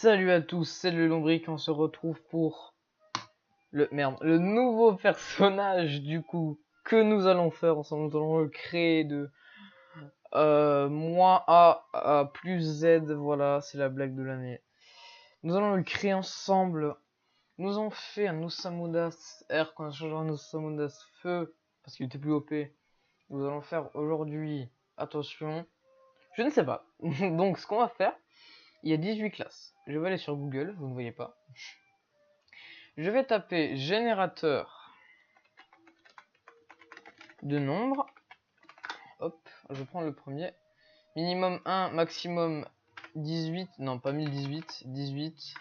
Salut à tous, c'est le Lombric, on se retrouve pour le nouveau personnage du coup que nous allons faire ensemble. Nous allons le créer de moins A à plus Z, voilà, c'est la blague de l'année. Nous allons le créer ensemble. Nous avons fait un Osamudas R qu'on a changé en Osamudas Feu parce qu'il était plus OP. Nous allons faire aujourd'hui, attention, je ne sais pas. Donc ce qu'on va faire, il y a 18 classes. Je vais aller sur Google, vous ne voyez pas. Je vais taper générateur de nombres. Hop, je prends le premier. Minimum 1, maximum 18. Non, pas 1018, 18.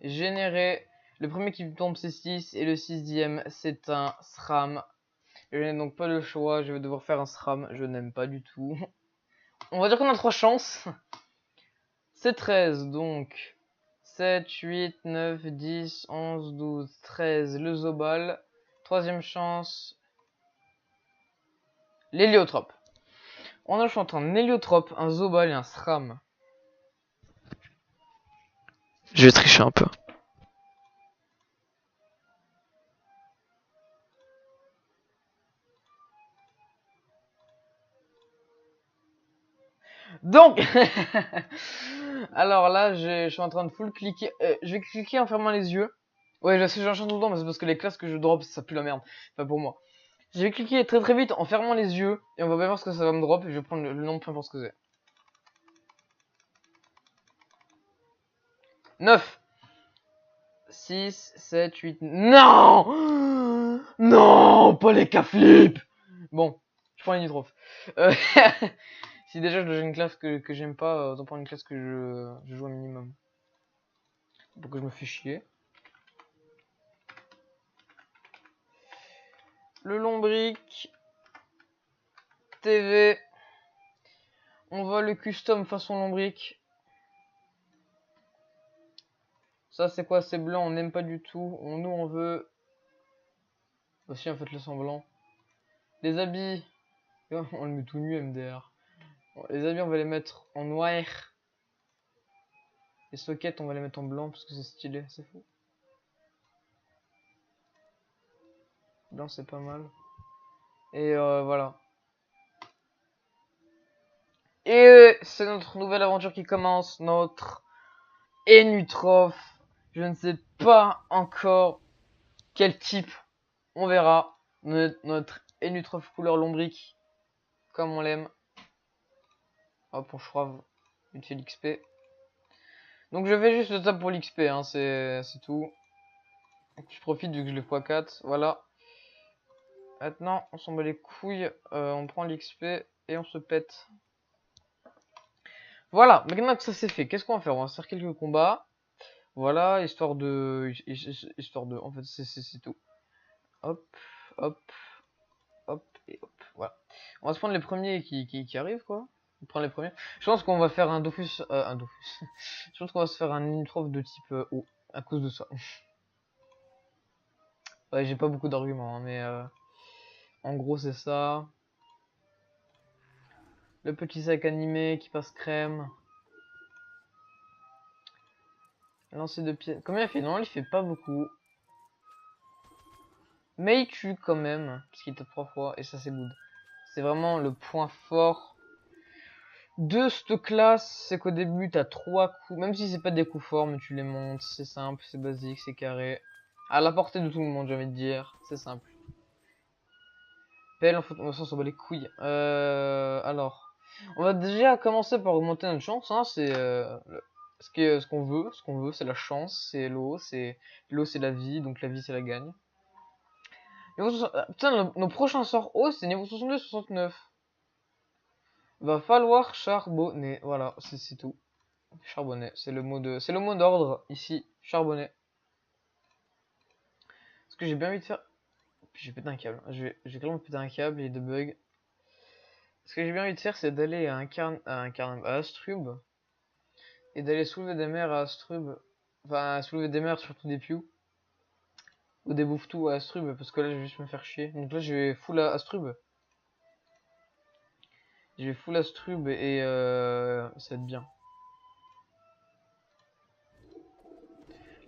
Générer. Le premier qui tombe c'est 6 et le sixième c'est un SRAM. Je n'ai donc pas le choix, je vais devoir faire un SRAM. Je n'aime pas du tout. On va dire qu'on a 3 chances. C'est 13 donc. 7, 8, 9, 10, 11, 12, 13. Le Zobal. Troisième chance. L'héliotrope. On a le choix entre un héliotrope, un Zobal et un SRAM. Je vais tricher un peu. Donc, alors là, je suis en train de full cliquer. Je vais cliquer en fermant les yeux. Ouais, je sais, j'en chante tout le temps, mais c'est parce que les classes que je drop, ça pue la merde. Enfin, pour moi. Je vais cliquer très très vite en fermant les yeux. Et on va bien voir ce que ça va me drop. Et je vais prendre le nombre, peu importe ce que c'est. 9. 6, 7, 8... Non. Non, pas les K-flip. Bon, je prends les nitrophes. Si déjà je dois jouer une classe que j'aime pas, autant prendre une classe que je joue un minimum. Pour que je me fais chier. Le Lombric. TV. On va le custom façon Lombric. Ça c'est quoi? C'est blanc, on n'aime pas du tout. Nous on veut... Aussi en fait le semblant. Les habits. On le met tout nu MDR. Bon, les habits on va les mettre en noir. Les sockets on va les mettre en blanc parce que c'est stylé, c'est fou. Blanc c'est pas mal. Et voilà. Et c'est notre nouvelle aventure qui commence. Notre Enutroph. Je ne sais pas encore quel type. On verra. Notre Enutroph couleur lombric. Comme on l'aime. Hop, on shrave vite fait l'XP. Donc je vais juste le taper pour l'XP, hein, c'est tout. Je profite vu que je l'ai x4, voilà. Maintenant, on s'en bat les couilles, on prend l'XP et on se pète. Voilà, maintenant que ça c'est fait, qu'est-ce qu'on va faire? On va faire quelques combats. Voilà, histoire de... En fait, c'est tout. Hop, hop, hop, et hop, voilà. On va se prendre les premiers qui arrivent, quoi. On prend les premiers. Je pense qu'on va faire un Dofus... un Dofus. Je pense qu'on va se faire un Inutroph de type O, à cause de ça. Ouais, j'ai pas beaucoup d'arguments, hein, mais... en gros, c'est ça. Le petit sac animé qui passe crème. Lancer de pied. Combien il fait? Non, il fait pas beaucoup. Mais il tue quand même. Parce qu'il tape 3 fois. Et ça, c'est good. C'est vraiment le point fort de cette classe. C'est qu'au début, t'as 3 coups. Même si c'est pas des coups forts, mais tu les montes. C'est simple, c'est basique, c'est carré. À la portée de tout le monde, j'ai envie de dire. C'est simple. PL, on s'en bat les couilles. Alors. On va déjà commencer par augmenter notre chance. Hein, c'est ce qu'on veut, c'est la chance, c'est l'eau, c'est la vie, donc la vie c'est la gagne. Putain, nos prochains sorts haut, c'est niveau 62-69. Va falloir charbonner, voilà, c'est tout. Charbonner, c'est le mot d'ordre ici, charbonner. Ce que j'ai bien envie de faire, j'ai pété un câble. J'ai clairement pété un câble et de bug. Ce que j'ai bien envie de faire, c'est d'aller à Astrub et d'aller soulever des mers à Astrub. Enfin, soulever des mers surtout des Pew. Ou des bouffe-tout à Astrub, parce que là je vais juste me faire chier. Donc là je vais full à Astrub. Je vais full Astrub et ça va être bien.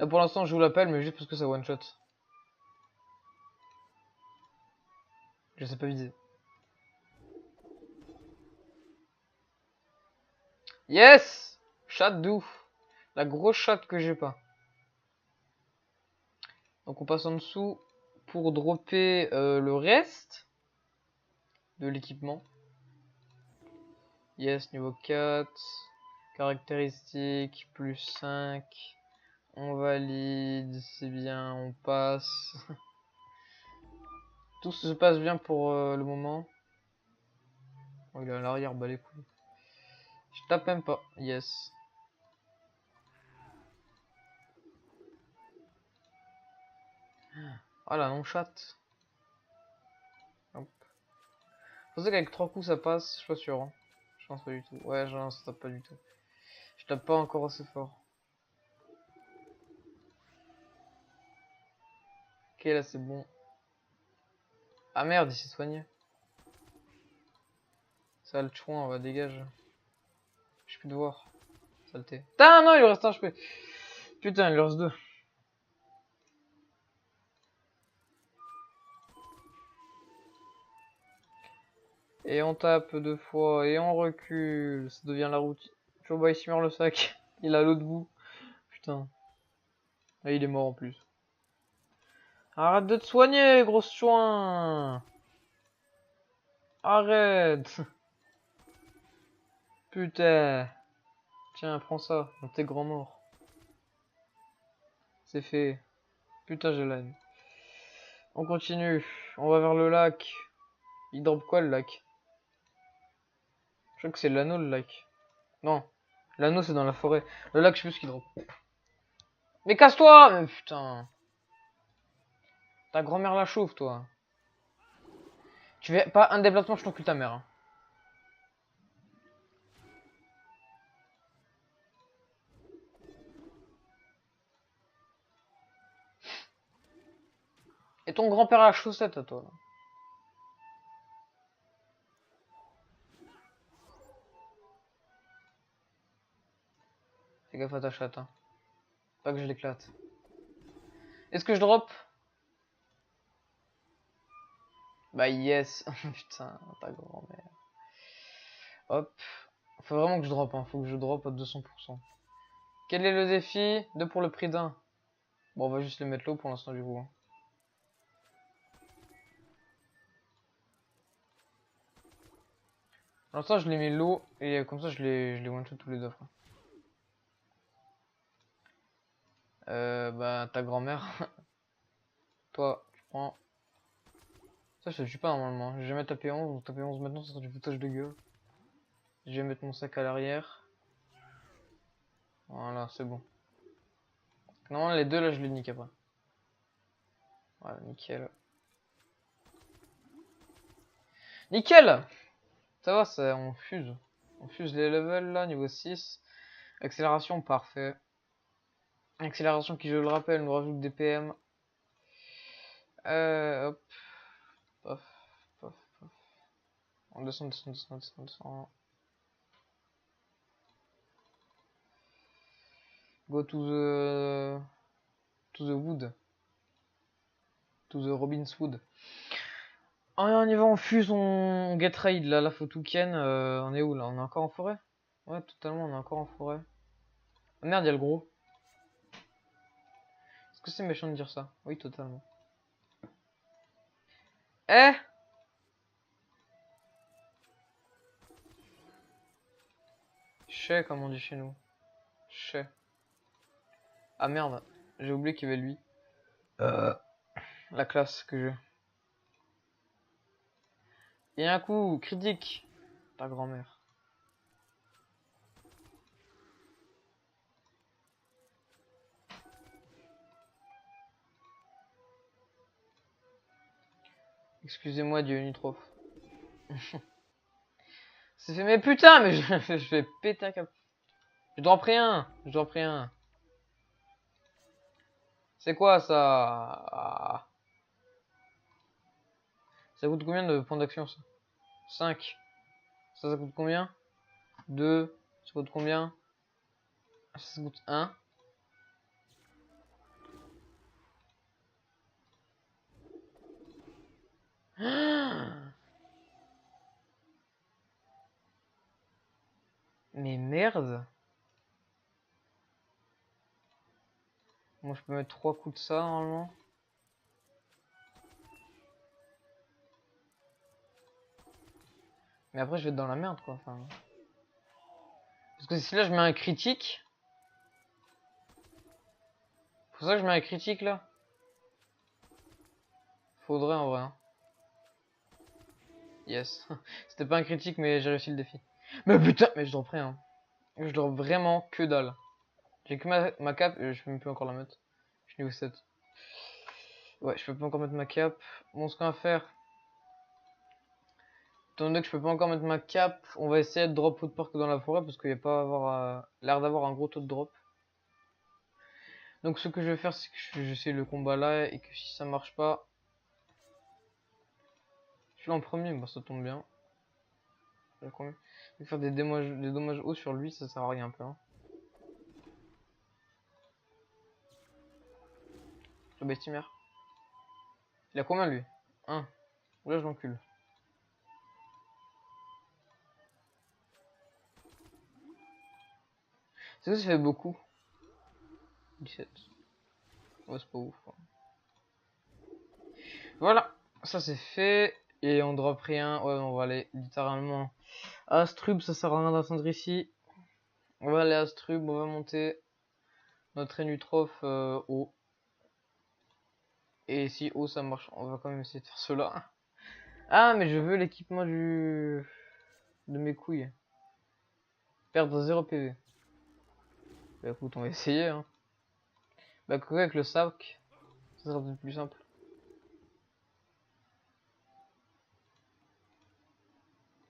Là pour l'instant je vous l'appelle mais juste parce que ça one shot. Je sais pas viser. Yes! Chatte de ouf. La grosse chatte que j'ai pas. Donc on passe en dessous pour dropper le reste de l'équipement. Yes, niveau 4. Caractéristiques, plus 5. On valide, c'est bien, on passe. Tout se passe bien pour le moment. Oh, il est à l'arrière, bah les couilles. Je tape même pas, yes. Ah la non-chatte. Hop. Je pensais qu'avec 3 coups ça passe, je suis pas sûr. Hein. Je pense pas du tout. Ouais, non, ça tape pas du tout. Je tape pas encore assez fort. Ok, là c'est bon. Ah merde, il s'est soigné. Ça le chouin, on va dégage. Je peux te voir. Saleté. Ah non, il lui reste un HP. Putain, il lui reste 2. Et on tape 2 fois et on recule. Ça devient la route. Tu vois, il se le sac. Il est à l'autre bout. Putain. Et il est mort en plus. Arrête de te soigner, grosse chouin. Arrête. Putain. Tiens, prends ça. Dans tes grands morts. C'est fait. Putain, j'ai la haine. On continue. On va vers le lac. Il drop quoi le lac? Je crois que c'est l'anneau le lac. Non. L'anneau c'est dans la forêt. Le lac, je sais plus ce qu'il drop. Mais casse-toi! Mais putain. Ta grand-mère la chauffe, toi. Tu fais pas un déplacement, je t'encule ta mère. Hein. Et ton grand-père à la chaussette à toi. Là. Fais gaffe à ta chatte. Hein. Pas que je l'éclate. Est-ce que je drop? Bah yes. Putain, ta grand-mère. Hop. Faut vraiment que je drop. Hein. Faut que je drop à 200%. Quel est le défi? 2 pour le prix d'un. Bon, on va juste les mettre là pour l'instant du coup. Hein. Pour l'instant, je les mets low et comme ça, je les one-shot tous les deux. Frère. Bah, ta grand-mère. Toi, tu prends. Ça, je te tue pas normalement. Je vais jamais taper 11. Donc, taper 11 maintenant, ça sera du foutage de gueule. Je vais mettre mon sac à l'arrière. Voilà, c'est bon. Normalement, les deux là, je les nique après. Voilà, nickel. Nickel! Ça va, ça, on fuse. On fuse les levels là, niveau 6. Accélération, parfait. Accélération qui, je le rappelle, nous rajoute des PM. Hop. Pof, pof, pof. On descend, descend, descend, descend, descend. Go to the wood. To the Robin's Wood. On y va, on fuse, on get raid là, la faut tout ken. On est où là? On est encore en forêt? Ouais, totalement, on est encore en forêt. Oh, merde, y'a le gros. Est-ce que c'est méchant de dire ça? Oui, totalement. Eh! Chez, comme on dit chez nous. Chez. Ah merde, j'ai oublié qu'il y avait lui. La classe que j'ai. Et un coup, critique. Ta grand-mère. Excusez-moi, Dieu Unitrof. C'est fait, mais putain, mais je vais péter un cap. Je drop rien, je drop rien. C'est quoi ça? Ah. Ça coûte combien de points d'action ça? 5. Ça coûte combien? 2. Ça coûte combien? Ça coûte 1. Mais merde. Moi, je peux mettre 3 coups de ça, normalement. Mais après, je vais être dans la merde, quoi. Enfin... Parce que si là, je mets un critique... C'est pour ça que je mets un critique, là. Faudrait, en vrai. Hein. Yes. C'était pas un critique, mais j'ai réussi le défi. Mais putain, mais je drop rien. Je drop vraiment que dalle. J'ai que ma cape, et je peux même plus encore la mettre. Je suis niveau 7. Ouais, je peux pas encore mettre ma cape. Bon, ce qu'on va faire... Étant donné que je peux pas encore mettre ma cape, on va essayer de drop Woodpark dans la forêt parce qu'il n'y a pas avoir l'air d'avoir un gros taux de drop. Donc ce que je vais faire, c'est que j'essaie le combat là et que si ça marche pas, je suis en premier, bah ça tombe bien. Je vais faire des dommages hauts sur lui, ça sert à rien un peu. Hein. Le bestimère. Il a combien lui? 1. Là je l'encule. C'est que ça fait beaucoup. 17. Ouais, c'est pas ouf. Hein. Voilà, ça c'est fait. Et on drop rien. Ouais, on va aller littéralement à Astrub, ça sert à rien d'attendre ici. On va aller à Astrub, on va monter notre Enutroph haut. Et si haut ça marche, on va quand même essayer de faire cela. Ah, mais je veux l'équipement de mes couilles. Perdre 0 PV. Bah écoute, on va essayer. Hein. Bah quoi avec le sac, ça sera peut-être plus simple.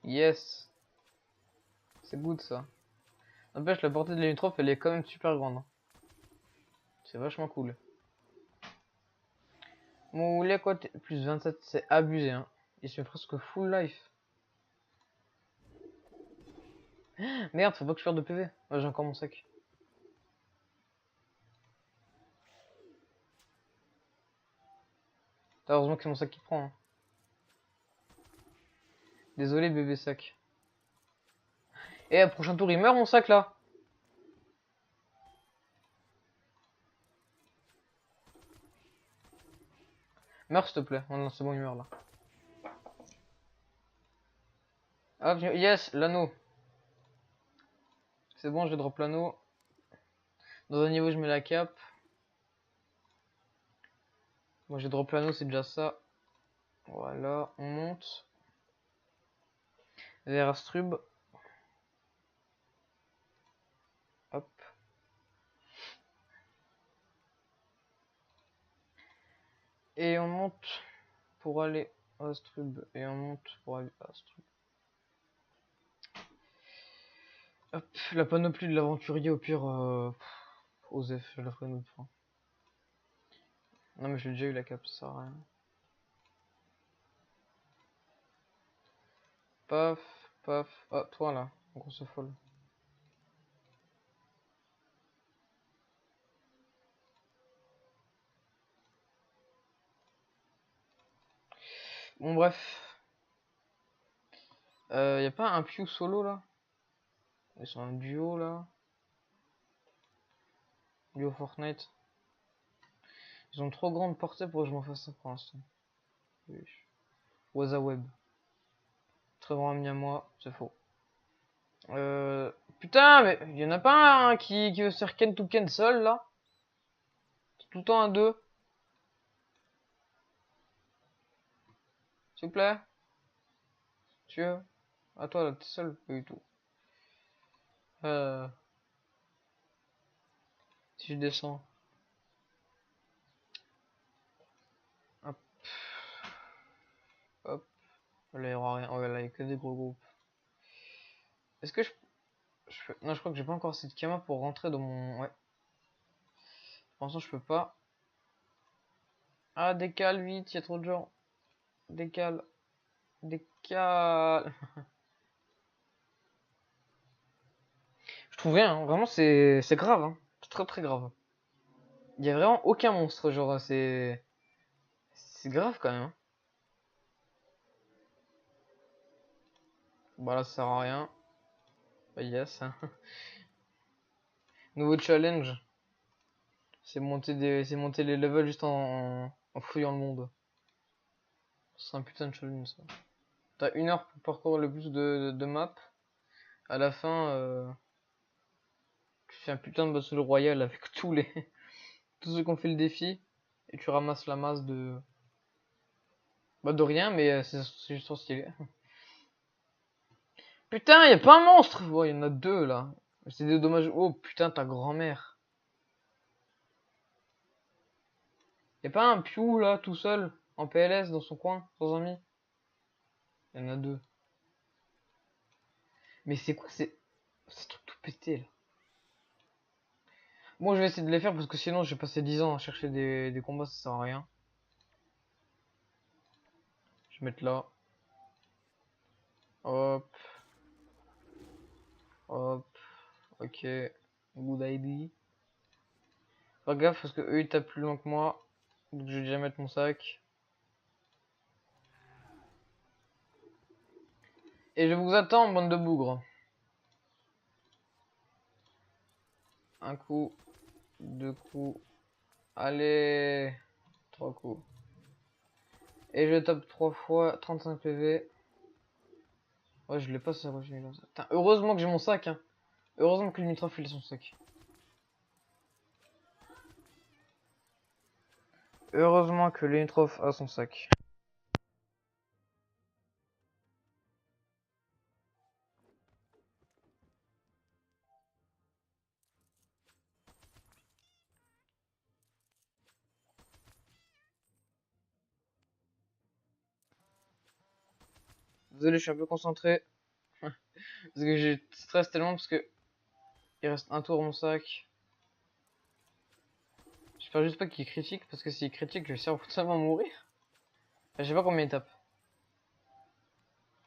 Yes. C'est good ça. N'empêche, la portée de l'Enutroph, elle est quand même super grande. Hein. C'est vachement cool. Mon lait quoi, plus 27, c'est abusé. Hein. Il se met presque full life. Merde, faut pas que je perde de PV. Ouais, j'ai encore mon sac. Heureusement que c'est mon sac qui prend. Hein. Désolé, bébé sac. Et à prochain tour, il meurt mon sac là. Meurs s'il te plaît. Oh non, c'est bon, il meurt là. Hop, yes, l'anneau. C'est bon, je drop l'anneau. Dans un niveau, je mets la cape. Moi, j'ai drop l'anneau, c'est déjà ça. Voilà, on monte. Vers Astrub. Hop. Et on monte pour aller à Astrub. Et on monte pour aller à Astrub. Hop, la panoplie de l'aventurier, au pire, Osef, je la ferai une autre fois. Non, mais j'ai déjà eu la cape, ça sert à rien. Paf, paf. Ah, toi là, grosse folle. Bon, bref. Y a pas un Pew solo là? Ils sont un duo là. Duo Fortnite. Ils ont trop grande portée pour que je m'en fasse ça pour l'instant. WhatsApp. Très grand ami à moi, c'est faux. Putain, mais y en a pas un qui veut se faire Ken to Ken seul là? C'est tout le temps un 2. S'il vous plaît? Tu veux? À toi là, t'es seul? Pas du tout. Si je descends. Hop. Hop. Là, il y aura rien. Oh là, il y a que des gros groupes. Est-ce que non, je crois que j'ai pas encore assez de Kama pour rentrer dans mon... Ouais. Pour l'instant, je peux pas. Ah, décale vite, il y a trop de gens. Décale. Décale. Je trouve rien, hein. Vraiment, c'est grave. Hein. C'est très très grave. Il y a vraiment aucun monstre, genre, c'est grave quand même. Hein. Bah là, ça sert à rien. Bah yes. Nouveau challenge. C'est monter les levels juste en fouillant le monde. C'est un putain de challenge ça. T'as 1 heure pour parcourir le plus de maps. À la fin, tu fais un putain de battle royal avec tous ceux qui ont fait le défi. Et tu ramasses la masse de... Bah de rien, mais c'est juste trop stylé. Putain, y a pas un monstre! Ouais, y en a 2 là. C'est des dommages. Oh putain, ta grand-mère. Y a pas un Pew là, tout seul, en PLS dans son coin, sans amis? Y en a 2. Mais c'est quoi ces trucs tout pétés là? Bon, je vais essayer de les faire parce que sinon, j'ai passé 10 ans à chercher des combats, ça sert à rien. Je vais mettre là. Hop, hop. Ok. Good idea. Pas gaffe parce que eux ils tapent plus loin que moi. Donc je vais déjà mettre mon sac. Et je vous attends, bande de bougres. Un coup, 2 coups. Allez, 3 coups. Et je tape 3 fois, 35 PV. Ouais, je l'ai pas ça continue comme ça. Putain, heureusement que j'ai mon sac, hein. Heureusement que le Mitrof il a son sac. Heureusement que le Mitrof a son sac. Désolé, je suis un peu concentré. Parce que j'ai stress tellement parce que il reste un tour mon sac. J'espère juste pas qu'il critique parce que s'il critique, je vais certainement mourir. Je sais pas combien il tape.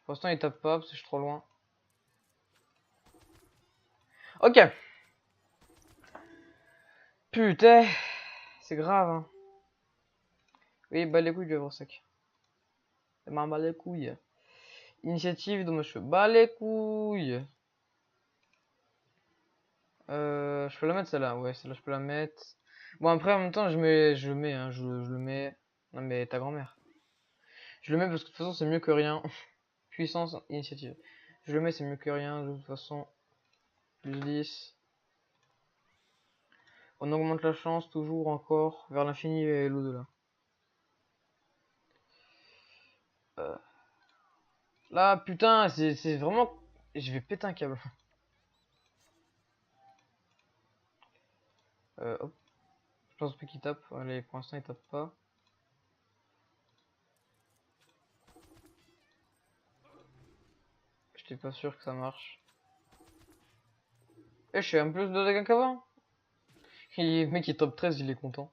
Pour l'instant, il tape pas parce que je suis trop loin. Ok. Putain. C'est grave, hein. Oui, bah les couilles, le sac. Ça m'a bat les couilles. Initiative, donc je fais bats les couilles. Je peux la mettre celle-là, ouais, celle-là je peux la mettre. Bon après en même temps je le mets, hein, je le mets. Non mais ta grand-mère. Je le mets parce que de toute façon c'est mieux que rien. Puissance, initiative. Je le mets, c'est mieux que rien de toute façon. Plus 10. On augmente la chance toujours encore vers l'infini et l'au-delà. Là putain, c'est vraiment... Je vais péter un câble. Hop. Je pense pas qu'il tape. Allez, pour l'instant il tape pas. J'étais pas sûr que ça marche. Eh, je suis un plus de dégâts qu'avant. Le mec il est top 13, il est content.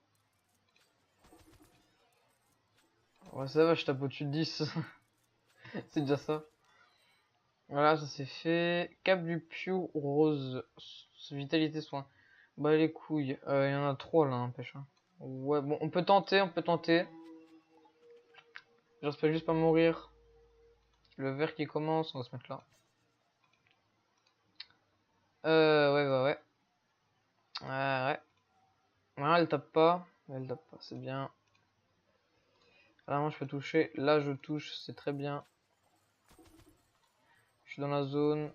Ouais, ça va, je tape au-dessus de 10. C'est déjà ça. Voilà, ça c'est fait. Cap du Pew rose. Vitalité soin. Bah les couilles. Il y en a 3 là, n'empêche. Hein. Ouais, bon, on peut tenter, on peut tenter. J'espère juste pas mourir. Le vert qui commence, on va se mettre là. Ouais, bah ouais. Ouais. Ouais, elle tape pas. Elle tape pas, c'est bien. Là, moi je peux toucher. Là, je touche, c'est très bien. Je suis dans la zone.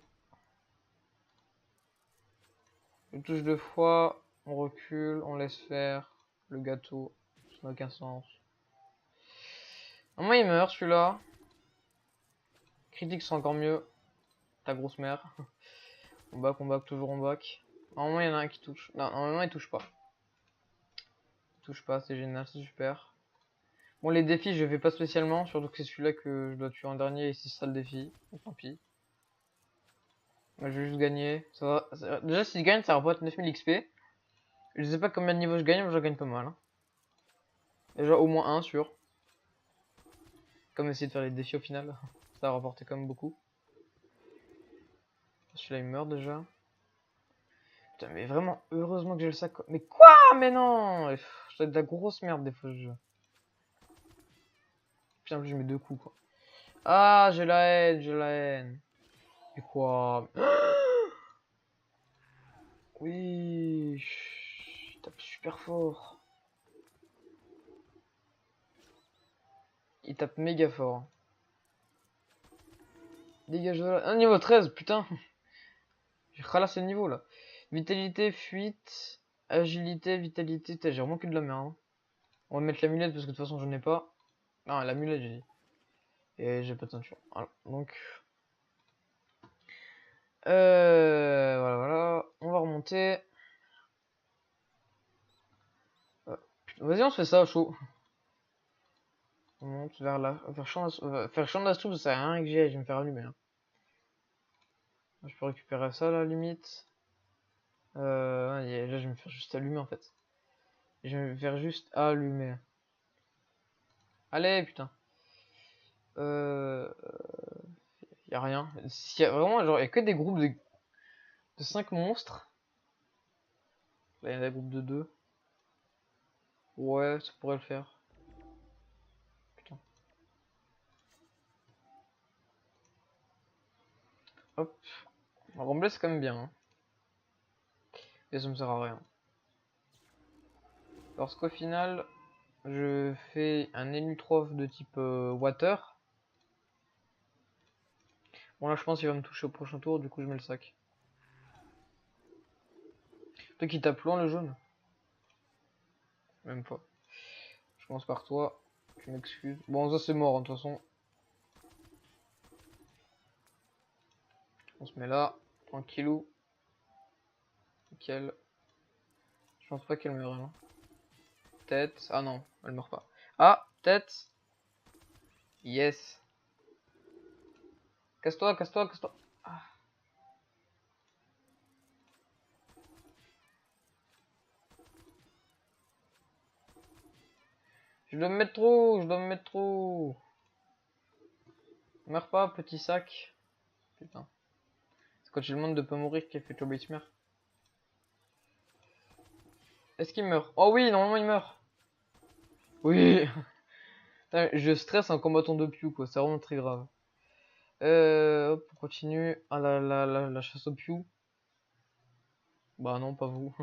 Je touche 2 fois. On recule, on laisse faire. Le gâteau. Ça n'a aucun sens. Moi il meurt celui-là. Critique c'est encore mieux. Ta grosse mère. On back, toujours on back. Normalement il y en a un qui touche. Non, normalement il touche pas. Il touche pas, c'est génial, c'est super. Bon les défis je fais pas spécialement, surtout que c'est celui-là que je dois tuer en dernier et c'est ça le défi. Donc tant pis. Moi, je vais juste gagner. Ça va. Déjà si je gagne ça rapporte 9000 XP. Je sais pas combien de niveaux je gagne, mais je gagne pas mal. Hein. Déjà au moins un sûr. Comme essayer de faire les défis au final. Ça a rapporté quand même beaucoup. Celui-là il meurt déjà. Putain, mais vraiment, heureusement que j'ai le sac. Mais quoi? Mais non! C'est de la grosse merde des fois ce jeu. Putain, en plus je mets 2 coups quoi. Ah, j'ai la haine, j'ai la haine. Et quoi? Oui, il tape super fort. Il tape méga fort. Dégage de là. Un niveau 13, putain. J'ai ralassé le niveau là. Vitalité, fuite, agilité, vitalité. J'ai vraiment que de la merde. Hein. On va mettre l'amulette parce que de toute façon j'en ai pas. Non, l'amulette j'ai dit. Et j'ai pas de ceinture. Voilà. Donc. Voilà, voilà. On va remonter. Vas-y, on se fait ça, chaud. On monte vers là. Faire champ d'assaut, ça sert à rien que j'y aille. Je vais me faire allumer. Hein. Je peux récupérer ça, la limite. Ouais, là, je vais me faire juste allumer en fait. Je vais me faire juste allumer. Allez, putain. Y a rien. Y a vraiment, genre, y a que des groupes de 5 monstres. Là, y a des groupes de 2. Ouais, ça pourrait le faire. Putain. Hop. Remblai, c'est quand même bien. Hein. Et ça me sert à rien. Parce qu'au final, je fais un énutrophe de type water. Bon, là, je pense qu'il va me toucher au prochain tour, du coup, je mets le sac. Toi qui tape loin le jaune. Même pas. Je commence par toi. Je m'excuse. Bon, ça c'est mort, hein, de toute façon. On se met là. Tranquillou. Nickel. Je pense pas qu'elle meurt. Hein. Tête. Ah non, elle meurt pas. Ah, tête. Yes. Casse-toi, casse-toi, casse-toi. Ah. Je dois me mettre trop, je dois me mettre trop. Meurs pas, petit sac. Putain. C'est quand tu demandes de pas mourir qu'il fait tomber meurt. Est-ce qu'il meurt? Oh oui, normalement il meurt. Oui. Je stresse en combattant de Pew, quoi. C'est vraiment très grave. Hop, on continue. Ah, la chasse au Pew. Bah non, pas vous.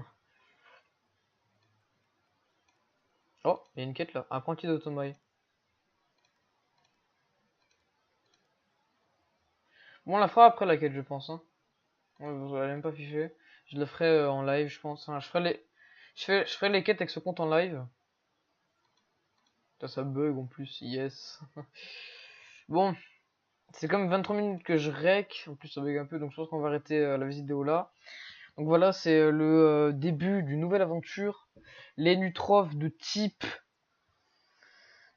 Oh, il y a une quête là. Apprenti d'automail. Bon, on la fera après la quête, je pense. Hein. Ouais, elle est même pas fichée. Je le ferai en live, je pense. Enfin, je ferai les quêtes avec ce compte en live. Ça bug en plus, yes. Bon, c'est comme 23 minutes que je rec. En plus, ça bug un peu, donc je pense qu'on va arrêter la vidéo là. Donc voilà, c'est le début d'une nouvelle aventure. Les nutrophes de type.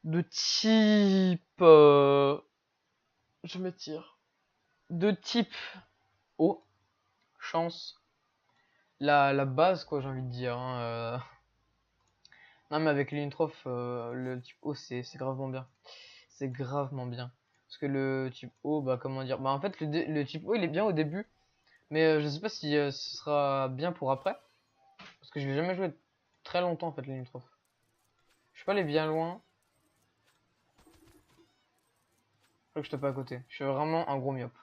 Je m'étire. De type. Oh, chance. La base, quoi, j'ai envie de dire. Hein, Non, mais avec les nutrophes, le type O, c'est gravement bien. C'est gravement bien. Parce que le type O, bah, comment dire. Bah, en fait, le type O, il est bien au début. Mais je sais pas si ce sera bien pour après. Parce que je vais jamais jouer très longtemps, en fait, les nutrophes. Je suis pas allé bien loin. Je crois que je tape à côté. Je suis vraiment un gros myope.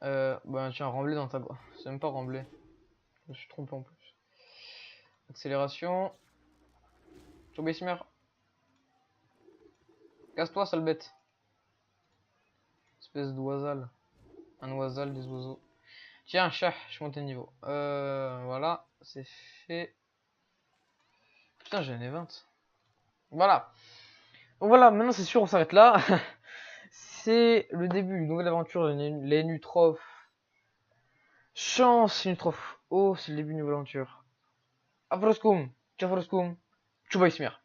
Bah tiens, remblai dans ta... C'est même pas remblai. Je me suis trompé en plus. Accélération. Chobesmer. Casse-toi, sale bête. Espèce d'oisal. Un oisal des oiseaux. Tiens, chat, je monte de niveau. Voilà, c'est fait. Putain, j'ai un 20. Voilà. Donc voilà, maintenant c'est sûr, on s'arrête là. C'est le début d'une nouvelle aventure, les nutrophes. Chance, nutrophes. Oh, c'est le début d'une nouvelle aventure. Afroscoum, Chafroscoum, Chubaismir.